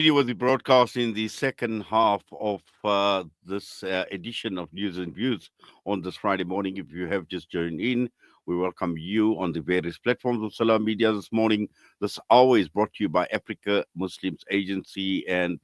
It was broadcast in the second half of this edition of News and Views on this Friday morning. If you have just joined in, we welcome you on the various platforms of Salam Media this morning. This hour is brought to you by Africa Muslims Agency. And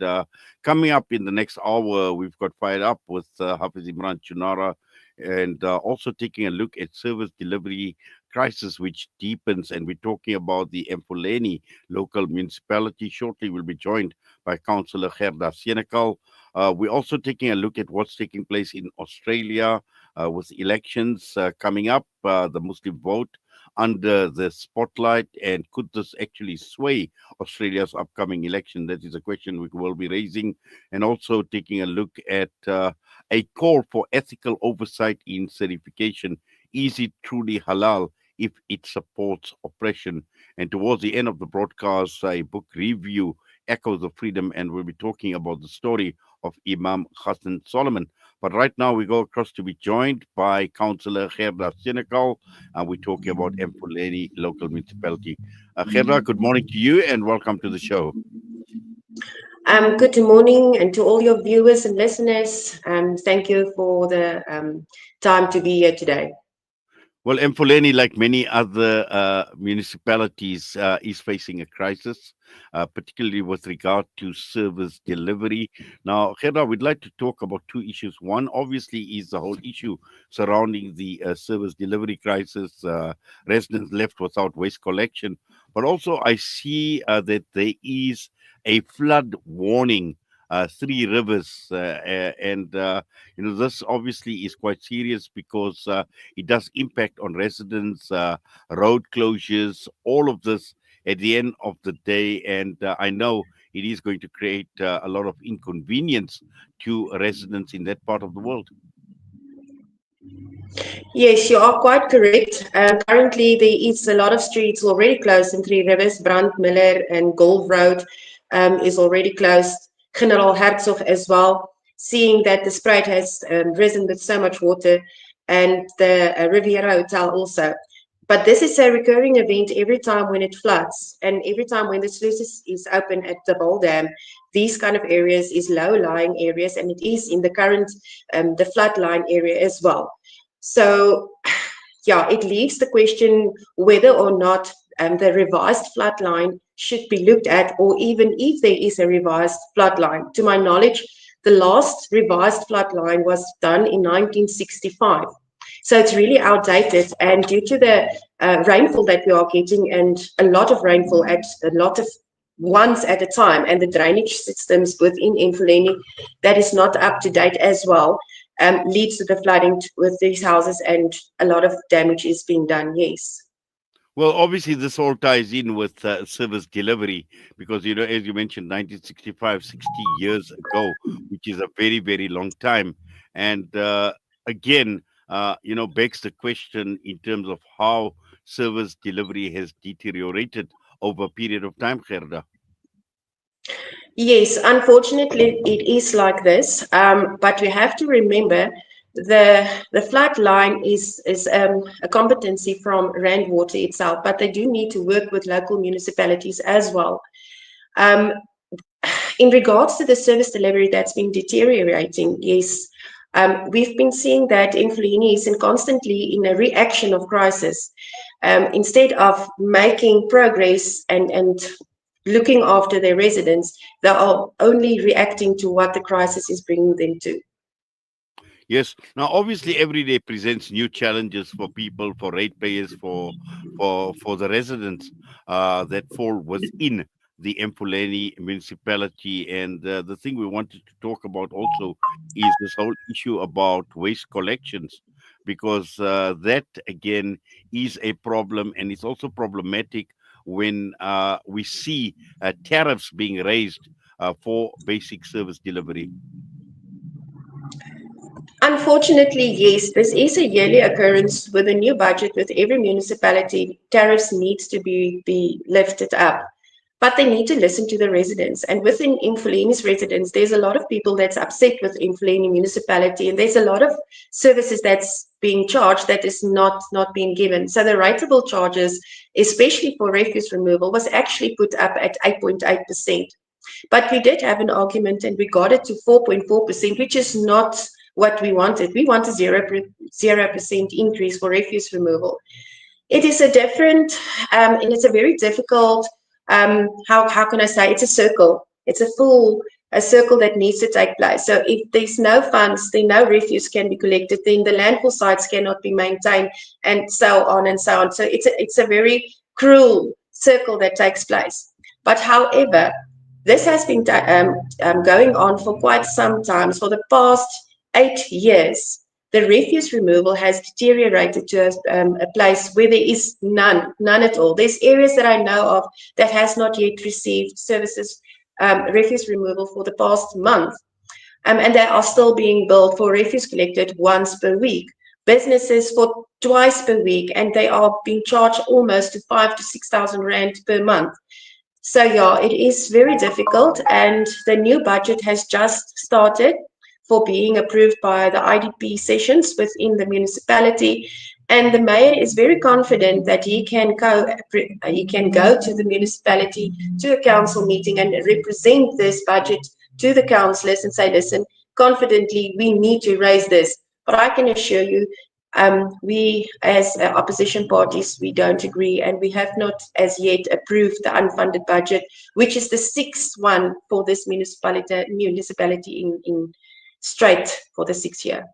coming up in the next hour, we've got Fired Up with Hafiz Imran Chunara and also taking a look at service delivery crisis which deepens. And we're talking about the Emfuleni local municipality. Shortly, we'll be joined by Councillor Gerda Senekal. We're also taking a look at what's taking place in Australia with elections coming up, the Muslim vote under the spotlight, and could this actually sway Australia's upcoming election? That is a question we will be raising, and also taking a look at a call for ethical oversight in certification. Is it truly halal if it supports oppression? And towards the end of the broadcast, a book review, Echoes of Freedom, and we'll be talking about the story of Imam Hassan Solomon. But right now, we go across to be joined by Councillor Gerda Senekal, and we're talking about Emfuleni local municipality. Gerda, good morning to you, and welcome to the show. Good morning, and to all your viewers and listeners. Thank you for the time to be here today. Well, Emfuleni, like many other municipalities, is facing a crisis, particularly with regard to service delivery. Now, Gerda, we'd like to talk about two issues. One, obviously, is the whole issue surrounding the service delivery crisis, residents left without waste collection. But also, I see that there is a flood warning. Three rivers, and this obviously is quite serious because it does impact on residents, road closures, all of this at the end of the day. And I know it is going to create a lot of inconvenience to residents in that part of the world. Yes, you are quite correct. Currently, there is a lot of streets already closed in Three Rivers. Brand Miller and Gold Road is already closed. General Herzog as well, seeing that the Spruit has risen with so much water, and the Riviera Hotel also. But this is a recurring event every time when it floods, and every time when the sluice is open at the Bull Dam. These kind of areas is low-lying areas, and it is in the current the floodline area as well. So, yeah, it leaves the question whether or not the revised floodline should be looked at, or even if there is a revised floodline. To my knowledge, the last revised floodline was done in 1965. So it's really outdated, and due to the rainfall that we are getting, and a lot of rainfall at a lot of once at a time, and the drainage systems within Emfuleni that is not up to date as well, leads to the flooding with these houses, and a lot of damage is being done, yes. Well, obviously, this all ties in with service delivery because, as you mentioned, 1965, 60 years ago, which is a very, very long time. And again, begs the question in terms of how service delivery has deteriorated over a period of time, Gerda. Yes, unfortunately, it is like this. But we have to remember the flood line is a competency from Rand Water itself, but they do need to work with local municipalities as well. Um, in regards to the service delivery that's been deteriorating, yes, we've been seeing that Emfuleni is constantly in a reaction of crisis. Instead of making progress and looking after their residents, they are only reacting to what the crisis is bringing them to. Yes. Now, obviously, every day presents new challenges for people, for ratepayers, for the residents that fall within the Emfuleni municipality. And the thing we wanted to talk about also is this whole issue about waste collections, because that again is a problem, and it's also problematic when we see tariffs being raised for basic service delivery. Unfortunately, yes, this is a yearly occurrence with a new budget with every municipality. Tariffs needs to be lifted up, but they need to listen to the residents. And within Emfuleni's residents, there's a lot of people that's upset with Emfuleni municipality, and there's a lot of services that's being charged that is not being given. So the rateable charges, especially for refuse removal, was actually put up at 8.8%. But we did have an argument and we got it to 4.4%, which is not what we wanted. We want a 0% increase for refuse removal. It is a different, and it's a very difficult, how can I say, it's a circle. It's a circle that needs to take place. So if there's no funds, then no refuse can be collected, then the landfill sites cannot be maintained, and so on and so on. So it's a very cruel circle that takes place. But however, this has been going on for quite some time. For the past 8 years, the refuse removal has deteriorated to a place where there is none at all. There's areas that I know of that has not yet received services, refuse removal for the past month, and they are still being billed for refuse collected once per week. Businesses for twice per week, and they are being charged almost to 5,000 to 6,000 rand per month. So yeah, it is very difficult, and the new budget has just started for being approved by the IDP sessions within the municipality. And the mayor is very confident that he can go to the municipality, to a council meeting, and represent this budget to the councillors and say, listen, confidently, we need to raise this. But I can assure you, we as opposition parties, we don't agree, and we have not as yet approved the unfunded budget, which is the sixth one for this municipality in straight for the 6th year.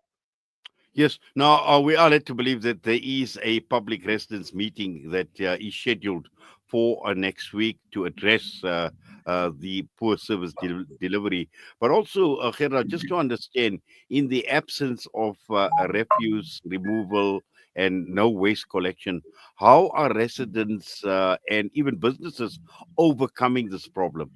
Yes. Now, we are led to believe that there is a public residence meeting that is scheduled for next week to address the poor service delivery. But also, Gerda, just to understand, in the absence of refuse removal and no waste collection, how are residents and even businesses overcoming this problem?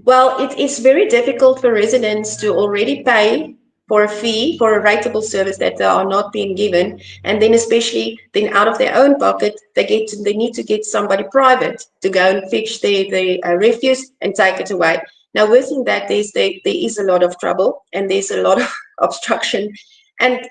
Well, it is very difficult for residents to already pay for a fee for a rateable service that they are not being given, and then especially then out of their own pocket they need to get somebody private to go and fetch the refuse and take it away. Now, within that, there is a lot of trouble, and there's a lot of obstruction, and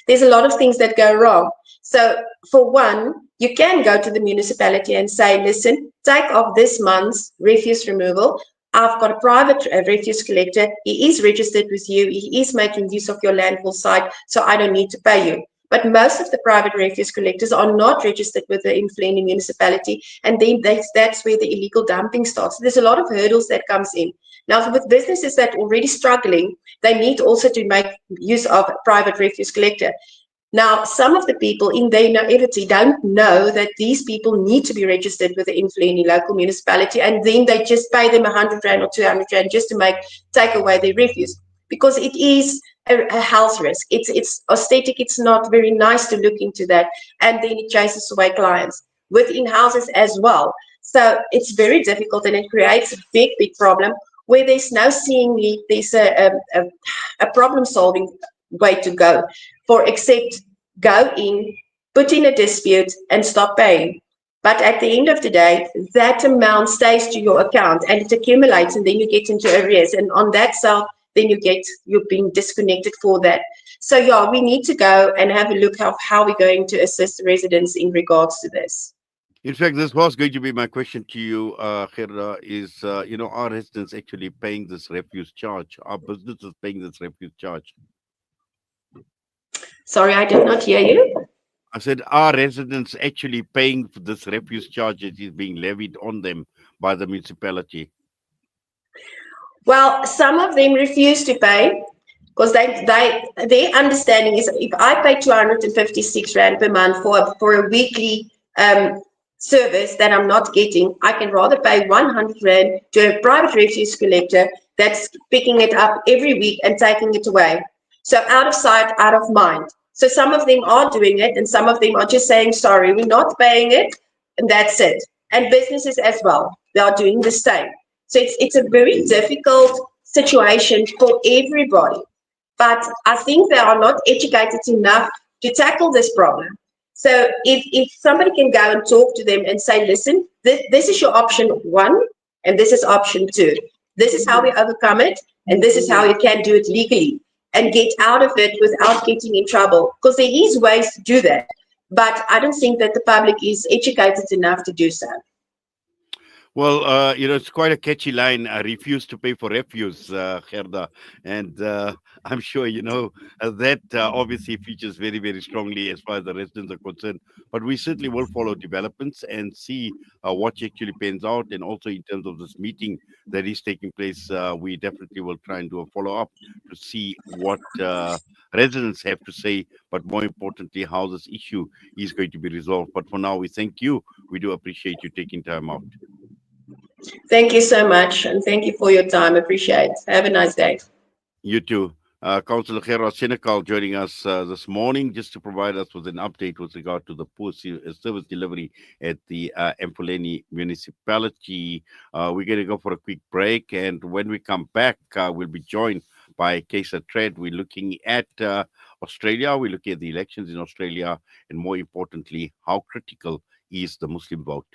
there's a lot of things that go wrong. So for one, you can go to the municipality and say, listen, take off this month's refuse removal. I've got a private refuse collector. He is registered with you. He is making use of your landfill site, so I don't need to pay you. But most of the private refuse collectors are not registered with the Emfuleni municipality, and then that's where the illegal dumping starts. There's a lot of hurdles that comes in. Now, with businesses that are already struggling, they need also to make use of a private refuse collector. Now, some of the people in their naivety don't know that these people need to be registered with the Emfuleni local municipality, and then they just pay them 100 Rand or 200 Rand just to take away their refuse, because it is a health risk. It's aesthetic. It's not very nice to look into that, and then it chases away clients within houses as well. So it's very difficult, and it creates a big problem where there's no seemingly there's a problem-solving way to go for, except go in, put in a dispute, and stop paying. But at the end of the day, that amount stays to your account and it accumulates, and then you get into arrears. And on that side, then you're being disconnected for that. So yeah, we need to go and have a look at how we're going to assist the residents in regards to this. In fact, this was going to be my question to you, Gerda, is, are residents actually paying this refuse charge? Are businesses paying this refuse charge? Sorry, I did not hear you. I said, are residents actually paying for this refuse charge that is being levied on them by the municipality? Well, some of them refuse to pay because their understanding is, if I pay 256 Rand per month for a weekly service that I'm not getting, I can rather pay 100 Rand to a private refuse collector that's picking it up every week and taking it away. So out of sight, out of mind. So some of them are doing it, and some of them are just saying, sorry, we're not paying it, and that's it. And businesses as well, they are doing the same. So it's a very difficult situation for everybody. But I think they are not educated enough to tackle this problem. So if somebody can go and talk to them and say, listen, this is your option 1, and this is option 2. This is how we overcome it, and this is how you can do it legally and get out of it without getting in trouble. Because there is ways to do that. But I don't think that the public is educated enough to do so. Well, it's quite a catchy line. I refuse to pay for refuse, Gerda. And I'm sure that obviously features very, very strongly as far as the residents are concerned. But we certainly will follow developments and see what actually pans out. And also, in terms of this meeting that is taking place, we definitely will try and do a follow up to see what residents have to say, but more importantly, how this issue is going to be resolved. But for now, we thank you. We do appreciate you taking time out. Thank you so much, and thank you for your time. Appreciate it. Have a nice day. You too. Councillor Gerda Senekal joining us this morning just to provide us with an update with regard to the poor service delivery at the Emfuleni Municipality. We're going to go for a quick break, and when we come back, we'll be joined by Cllr. We're looking at Australia, we're looking at the elections in Australia, and more importantly, how critical is the Muslim vote.